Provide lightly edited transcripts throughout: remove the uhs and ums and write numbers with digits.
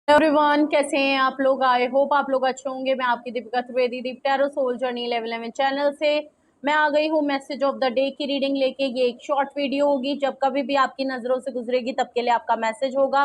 Everyone, कैसे हैं आप लोग। आई होप आप लोग अच्छे होंगे। मैं आपकी Deepika Trivedi, Deep tarot soul journey level 11 channel से मैं आ गई हूँ मैसेज ऑफ द डे की रीडिंग लेके। ये एक शॉर्ट वीडियो होगी, जब कभी भी आपकी नजरों से गुजरेगी तब के लिए आपका मैसेज होगा।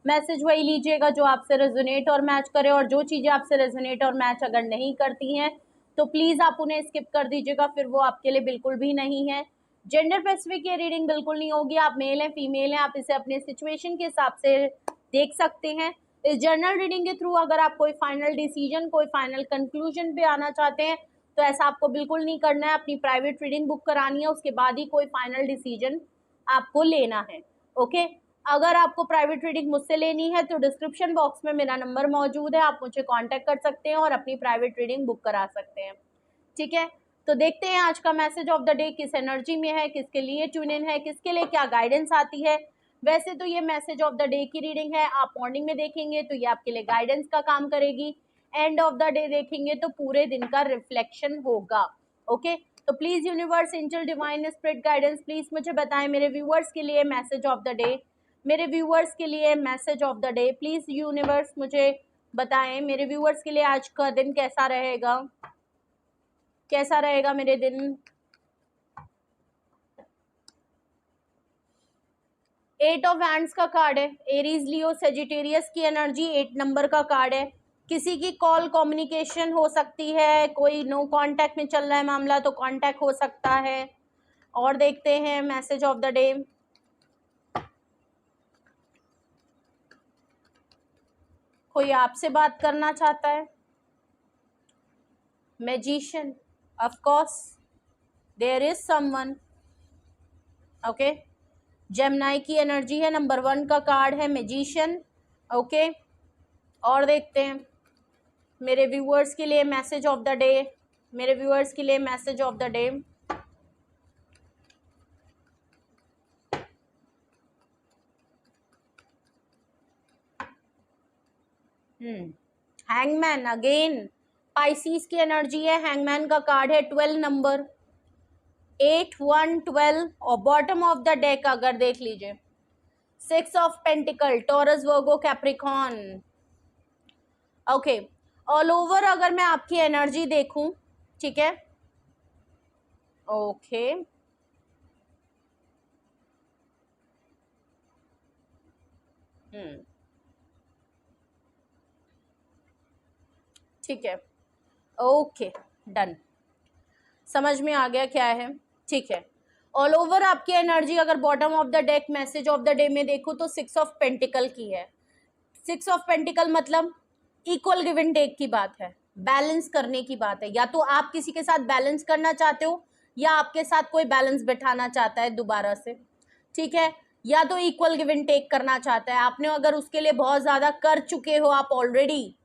मैसेज वही लीजिएगा जो आपसे रेजोनेट और मैच करे, और जो चीजें आपसे रेजोनेट और मैच अगर नहीं करती हैं तो प्लीज आप उन्हें स्किप कर दीजिएगा, फिर वो आपके लिए बिल्कुल भी नहीं है। जेंडर स्पेसिफिक ये रीडिंग बिल्कुल नहीं होगी। आप मेल हैं, फीमेल हैं, आप इसे अपने सिचुएशन के हिसाब से देख सकते हैं। इस जर्नल रीडिंग के थ्रू अगर आप कोई फाइनल डिसीजन, कोई फाइनल कंक्लूजन पे आना चाहते हैं तो ऐसा आपको बिल्कुल नहीं करना है। अपनी प्राइवेट रीडिंग बुक करानी है, उसके बाद ही कोई फाइनल डिसीजन आपको लेना है। ओके, अगर आपको प्राइवेट रीडिंग मुझसे लेनी है तो डिस्क्रिप्शन बॉक्स में मेरा नंबर मौजूद है, आप मुझे कांटेक्ट कर सकते हैं और अपनी प्राइवेट रीडिंग बुक करा सकते हैं। ठीक है, तो देखते हैं आज का मैसेज ऑफ द डे किस एनर्जी में है, किसके लिए ट्यून इन है, किसके लिए क्या गाइडेंस आती है। वैसे तो ये मैसेज ऑफ द डे की रीडिंग है, आप मॉर्निंग में देखेंगे तो ये आपके लिए गाइडेंस का काम करेगी, एंड ऑफ द डे देखेंगे तो पूरे दिन का रिफ्लेक्शन होगा। ओके, तो please universe, angel, divine spirit guidance, please मुझे बताएं मेरे व्यूअर्स के लिए मैसेज ऑफ द डे, मेरे व्यूअर्स के लिए message of the day. Please universe मुझे बताएं मेरे व्यूअर्स के लिए आज का दिन कैसा रहेगा, कैसा रहेगा मेरे दिन। 8 ऑफ हैंड्स का कार्ड है, एरीज, लियो, सेजिटेरियस की एनर्जी। 8 नंबर का कार्ड है। किसी की कॉल कम्युनिकेशन हो सकती है, कोई नो कांटेक्ट में चल रहा है मामला तो कांटेक्ट हो सकता है। और देखते हैं मैसेज ऑफ द डे। कोई आपसे बात करना चाहता है। Magician, of course there is someone. Okay, Gemini की एनर्जी है, नंबर 1 का कार्ड है मैजिशियन। ओके, और देखते हैं मेरे व्यूअर्स के लिए मैसेज ऑफ द डे, मेरे व्यूअर्स के लिए message of the day. Hangman again, Pisces की एनर्जी है, हैंगमैन का कार्ड है, 12 नंबर, 8, 1, 12। और बॉटम ऑफ द डेक अगर देख लीजिए, 6 of pentacle, taurus, Virgo, Capricorn. Okay, all over अगर मैं आपकी एनर्जी देखूं, ठीक है, ओके, ठीक है, ओके, डन, समझ में आ गया क्या है। ठीक है, ऑल ओवर आपकी एनर्जी अगर bottom of the deck message of the day में देखूं तो 6 ऑफ पेंटिकल की है। 6 ऑफ पेंटिकल मतलब इक्वल गिव एंड टेक की बात है, बैलेंस करने की बात है। या तो आप किसी के साथ बैलेंस करना चाहते हो या आपके साथ कोई बैलेंस बैठाना चाहता है दोबारा से। ठीक है, या तो इक्वल गिव एंड टेक करना चाहता है। आपने अगर उसके लिए बहुत ज्यादा कर चुके हो आप ऑलरेडी,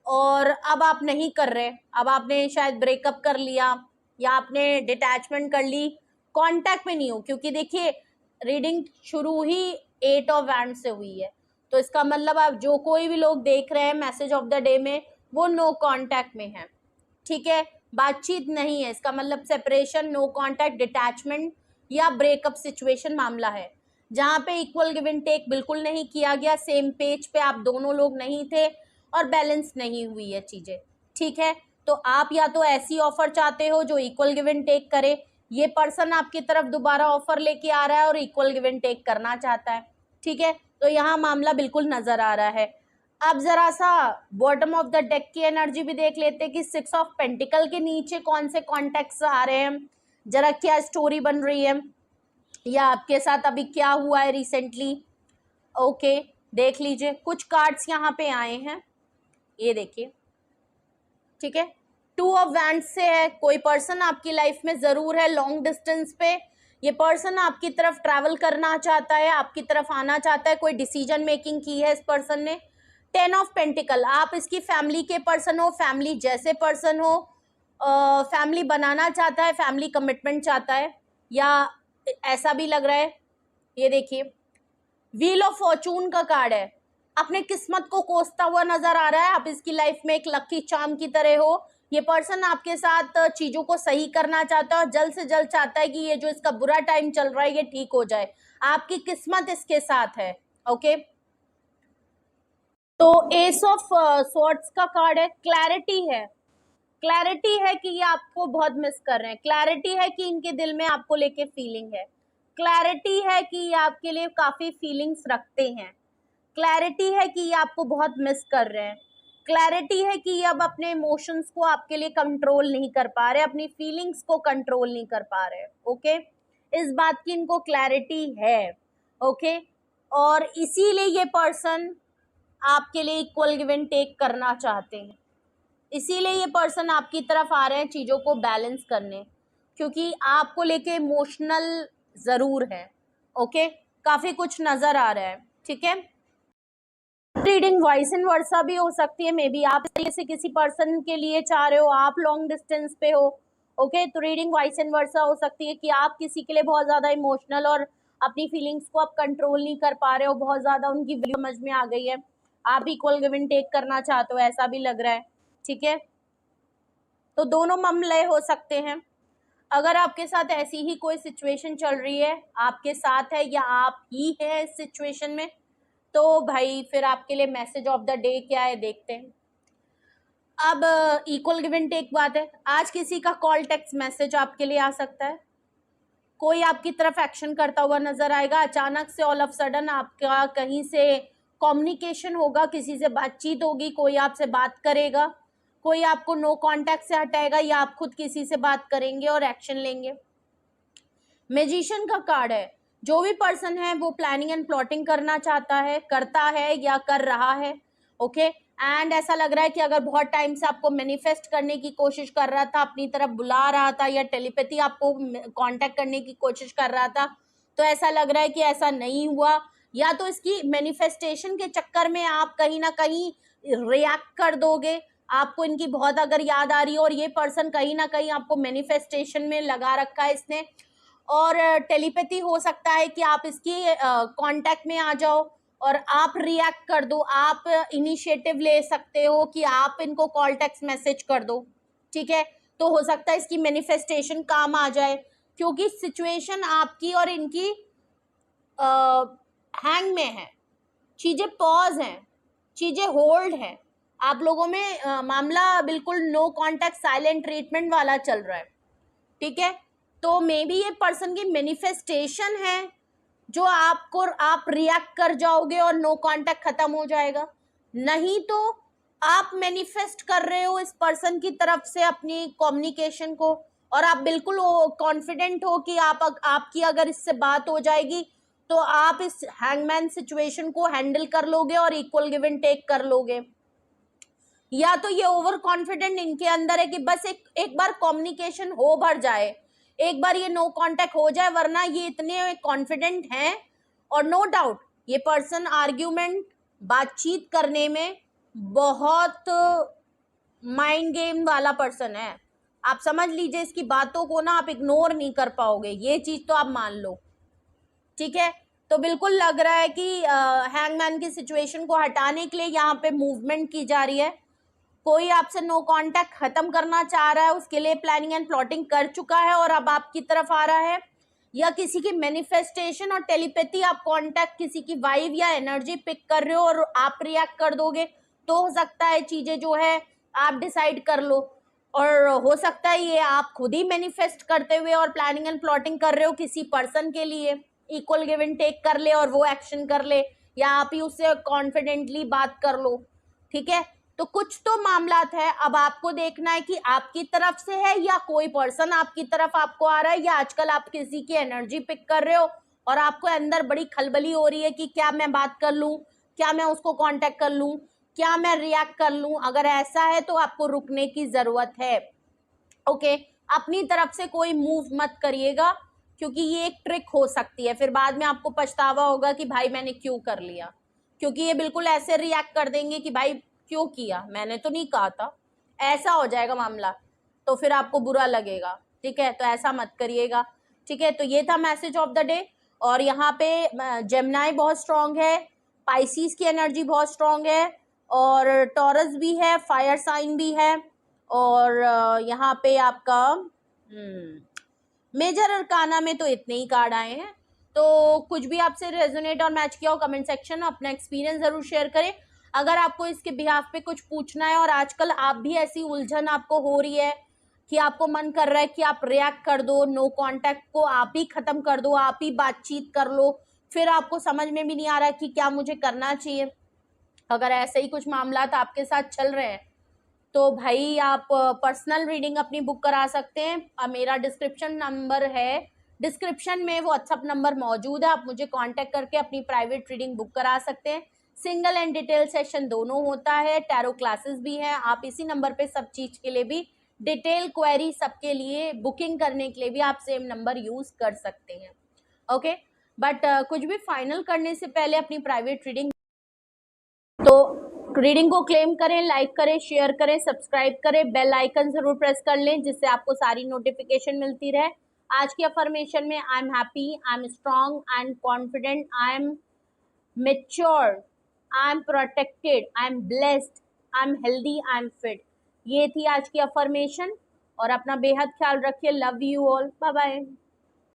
और अब आप नहीं कर रहे, अब आपने शायद ब्रेकअप कर लिया या आपने डिटैचमेंट कर ली, कांटेक्ट में नहीं हो। क्योंकि देखिए रीडिंग शुरू ही 8 ऑफ वैंड से हुई है, तो इसका मतलब आप जो कोई भी लोग देख रहे हैं मैसेज ऑफ द डे में वो नो कांटेक्ट में है। ठीक है, बातचीत नहीं है, इसका मतलब सेपरेशन, नो कांटेक्ट, डिटैचमेंट या ब्रेकअप सिचुएशन मामला है, जहां पे इक्वल गिव एंड टेक बिल्कुल नहीं किया गया, सेम पेज पे आप दोनों लोग नहीं थे और बैलेंस नहीं हुई है चीजें। ठीक है, तो आप या तो ऐसी ऑफर चाहते हो जो इक्वल गिव एंड टेक करे, ये पर्सन आपकी तरफ दोबारा ऑफर लेके आ रहा है और इक्वल गिव एंड टेक करना चाहता है। ठीक है, तो यहाँ मामला बिल्कुल नजर आ रहा है। अब जरा सा बॉटम ऑफ द डेक की एनर्जी भी देख लेते हैं कि 6 ऑफ पेंटिकल के नीचे कौन से कॉन्टेक्ट्स आ रहे हैं, जरा क्या स्टोरी बन रही है या आपके साथ अभी क्या हुआ है रिसेंटली। ओके, देख लीजिए कुछ कार्ड्स यहाँ पे आए हैं, ये देखिए। ठीक है, 2 ऑफ वैंड्स से है, कोई पर्सन आपकी लाइफ में जरूर है लॉन्ग डिस्टेंस पे। ये पर्सन आपकी तरफ ट्रैवल करना चाहता है, आपकी तरफ आना चाहता है, कोई डिसीजन मेकिंग की है इस पर्सन ने। 10 ऑफ पेंटिकल, आप इसकी फैमिली के पर्सन हो, फैमिली जैसे पर्सन हो, फैमिली बनाना चाहता है, फैमिली कमिटमेंट चाहता है, या ऐसा भी लग रहा है। ये देखिए व्हील ऑफ फॉर्चून का कार्ड है, अपने किस्मत को कोसता हुआ नजर आ रहा है, आप इसकी लाइफ में एक लकी चार्म की तरह हो। ये पर्सन आपके साथ चीजों को सही करना चाहता है और जल्द से जल्द चाहता है कि ये जो इसका बुरा टाइम चल रहा है ये ठीक हो जाए, आपकी किस्मत इसके साथ है। ओके, तो तो एस ऑफ स्वॉर्ड्स का कार्ड है, क्लैरिटी है, क्लैरिटी है कि ये आपको बहुत मिस कर रहे हैं, क्लैरिटी है कि इनके दिल में आपको लेके फीलिंग है, क्लैरिटी है कि ये आपके लिए काफी फीलिंग्स रखते हैं, क्लैरिटी है कि ये आपको बहुत मिस कर रहे हैं, क्लैरिटी है कि ये अब अपने इमोशंस को आपके लिए कंट्रोल नहीं कर पा रहे, अपनी फीलिंग्स को कंट्रोल नहीं कर पा रहे। ओके, इस बात की इनको क्लैरिटी है। ओके, और इसीलिए ये पर्सन आपके लिए इक्वल गिव एंड टेक करना चाहते हैं, इसीलिए ये पर्सन आपकी तरफ आ रहे हैं चीज़ों को बैलेंस करने, क्योंकि आपको लेके इमोशनल ज़रूर है। ओके, काफ़ी कुछ नज़र आ रहा है। ठीक है, रीडिंग वॉइस इन वर्सा भी हो सकती है, मे बी आप से किसी पर्सन के लिए चाह रहे हो, आप लॉन्ग डिस्टेंस पे हो। ओके, तो रीडिंग वॉइस इन वर्सा हो सकती है कि आप किसी के लिए बहुत ज़्यादा इमोशनल और अपनी फीलिंग्स को आप कंट्रोल नहीं कर पा रहे हो, बहुत ज़्यादा उनकी वैल्यू समझ में आ गई है, आप इक्वल गिव एंड टेक करना चाहते हो, ऐसा भी लग रहा है। ठीक है, तो दोनों मामले हो सकते हैं। अगर आपके साथ ऐसी ही कोई सिचुएशन चल रही है, आपके साथ है या आप ही हैं इस सिचुएशन में, तो भाई फिर आपके लिए मैसेज ऑफ द डे क्या है देखते हैं। अब इक्वल गिव एंड टेक बात है, आज किसी का कॉल टेक्स्ट मैसेज आपके लिए आ सकता है, कोई आपकी तरफ एक्शन करता हुआ नजर आएगा, अचानक से ऑल ऑफ सडन आपका कहीं से कम्युनिकेशन होगा, किसी से बातचीत होगी, कोई आपसे बात करेगा, कोई आपको नो कांटेक्ट से हटाएगा या आप खुद किसी से बात करेंगे और एक्शन लेंगे। मैजिशियन का कार्ड है, जो भी पर्सन है वो प्लानिंग एंड प्लॉटिंग करना चाहता है, करता है या कर रहा है। ओके, एंड ऐसा लग रहा है कि अगर बहुत टाइम से आपको मैनिफेस्ट करने की कोशिश कर रहा था, अपनी तरफ बुला रहा था या टेलीपैथी आपको कांटेक्ट करने की कोशिश कर रहा था, तो ऐसा लग रहा है कि ऐसा नहीं हुआ, या तो इसकी मैनिफेस्टेशन के चक्कर में आप कहीं ना कहीं रिएक्ट कर दोगे, आपको इनकी बहुत अगर याद आ रही है और ये पर्सन कहीं ना कहीं आपको मैनिफेस्टेशन में लगा रखा है इसने, और टेलीपैथी हो सकता है कि आप इसकी कांटेक्ट में आ जाओ और आप रिएक्ट कर दो, आप इनिशिएटिव ले सकते हो कि आप इनको कॉल टेक्स्ट मैसेज कर दो। ठीक है, तो हो सकता है इसकी मैनिफेस्टेशन काम आ जाए, क्योंकि सिचुएशन आपकी और इनकी हैंग में है, चीज़ें पॉज हैं, चीज़ें होल्ड हैं, आप लोगों में मामला बिल्कुल नो कांटेक्ट साइलेंट ट्रीटमेंट वाला चल रहा है। ठीक है, तो मे बी ये पर्सन की मैनिफेस्टेशन है जो आपको आप रिएक्ट कर जाओगे और नो कांटेक्ट खत्म हो जाएगा, नहीं तो आप मैनिफेस्ट कर रहे हो इस पर्सन की तरफ से अपनी कम्युनिकेशन को, और आप बिल्कुल कॉन्फिडेंट हो कि आपकी अगर इससे बात हो जाएगी तो आप इस हैंगमैन सिचुएशन को हैंडल कर लोगे और इक्वल गिव एंड टेक कर लोगे, या तो ये ओवर कॉन्फिडेंट इनके अंदर है कि बस एक बार कम्युनिकेशन हो भर जाए, एक बार ये नो कांटेक्ट हो जाए, वरना ये इतने कॉन्फिडेंट हैं। और नो डाउट ये पर्सन आर्ग्यूमेंट बातचीत करने में बहुत माइंड गेम वाला पर्सन है, आप समझ लीजिए इसकी बातों को ना आप इग्नोर नहीं कर पाओगे, ये चीज तो आप मान लो। ठीक है, तो बिल्कुल लग रहा है कि हैंगमैन की सिचुएशन को हटाने के लिए यहाँ पे मूवमेंट की जा रही है, कोई आपसे नो कांटेक्ट खत्म करना चाह रहा है, उसके लिए प्लानिंग एंड प्लॉटिंग कर चुका है और अब आपकी तरफ आ रहा है, या किसी की मैनिफेस्टेशन और टेलीपैथी आप कांटेक्ट किसी की वाइब या एनर्जी पिक कर रहे हो और आप रिएक्ट कर दोगे, तो हो सकता है चीजें जो है आप डिसाइड कर लो, और हो सकता है ये आप खुद ही मैनिफेस्ट करते हुए और प्लानिंग एंड प्लॉटिंग कर रहे हो किसी पर्सन के लिए, इक्वल गिव एंड टेक कर ले और वो एक्शन कर ले, या आप ही उससे कॉन्फिडेंटली बात कर लो। ठीक है, तो कुछ तो मामलात है, अब आपको देखना है कि आपकी तरफ से है या कोई पर्सन आपकी तरफ आपको आ रहा है, या आजकल आप किसी की एनर्जी पिक कर रहे हो और आपको अंदर बड़ी खलबली हो रही है कि क्या मैं बात कर लूं, क्या मैं उसको कांटेक्ट कर लूं, क्या मैं रिएक्ट कर लूं। अगर ऐसा है तो आपको रुकने की जरूरत है। ओके, अपनी तरफ से कोई मूव मत करिएगा, क्योंकि ये एक ट्रिक हो सकती है, फिर बाद में आपको पछतावा होगा कि भाई मैंने क्यों कर लिया, क्योंकि ये बिल्कुल ऐसे रिएक्ट कर देंगे कि भाई क्यों किया, मैंने तो नहीं कहा था, ऐसा हो जाएगा मामला, तो फिर आपको बुरा लगेगा। ठीक है, तो ऐसा मत करिएगा। ठीक है, तो ये था मैसेज ऑफ द डे, और यहाँ पे जेमिनाई बहुत स्ट्रांग है, पाइसिस की एनर्जी बहुत स्ट्रांग है, और टॉरस भी है, फायर साइन भी है, और यहाँ पे आपका मेजर अरकाना में तो इतने ही कार्ड आए हैं। तो कुछ भी आपसे रेजोनेट और मैच किया हो कमेंट सेक्शन में अपना एक्सपीरियंस जरूर शेयर करें। अगर आपको इसके बिहाफ पे कुछ पूछना है और आजकल आप भी ऐसी उलझन आपको हो रही है कि आपको मन कर रहा है कि आप रिएक्ट कर दो, नो कांटेक्ट को आप ही खत्म कर दो, आप ही बातचीत कर लो, फिर आपको समझ में भी नहीं आ रहा कि क्या मुझे करना चाहिए, अगर ऐसे ही कुछ मामला आपके साथ चल रहे हैं तो भाई आप पर्सनल रीडिंग अपनी बुक करा सकते हैं। मेरा डिस्क्रिप्शन नंबर है, डिस्क्रिप्शन में वो व्हाट्सअप नंबर मौजूद है, आप मुझे कांटेक्ट करके अपनी प्राइवेट रीडिंग बुक करा सकते हैं। सिंगल एंड डिटेल सेशन दोनों होता है, टैरो क्लासेस भी हैं, आप इसी नंबर पे सब चीज के लिए भी डिटेल क्वेरी सबके लिए बुकिंग करने के लिए भी आप सेम नंबर यूज कर सकते हैं। ओके, बट कुछ भी फाइनल करने से पहले अपनी प्राइवेट रीडिंग, तो रीडिंग को क्लेम करें, लाइक करें, शेयर करें, सब्सक्राइब करें, बेल आइकन जरूर प्रेस कर लें जिससे आपको सारी नोटिफिकेशन मिलती रहे। आज की अफर्मेशन में I am happy, I am strong and confident, I am mature, I am protected, I am blessed, I am healthy, I am fit. ये थी आज की अफर्मेशन और अपना बेहद ख्याल रखिए। Love you all, bye bye.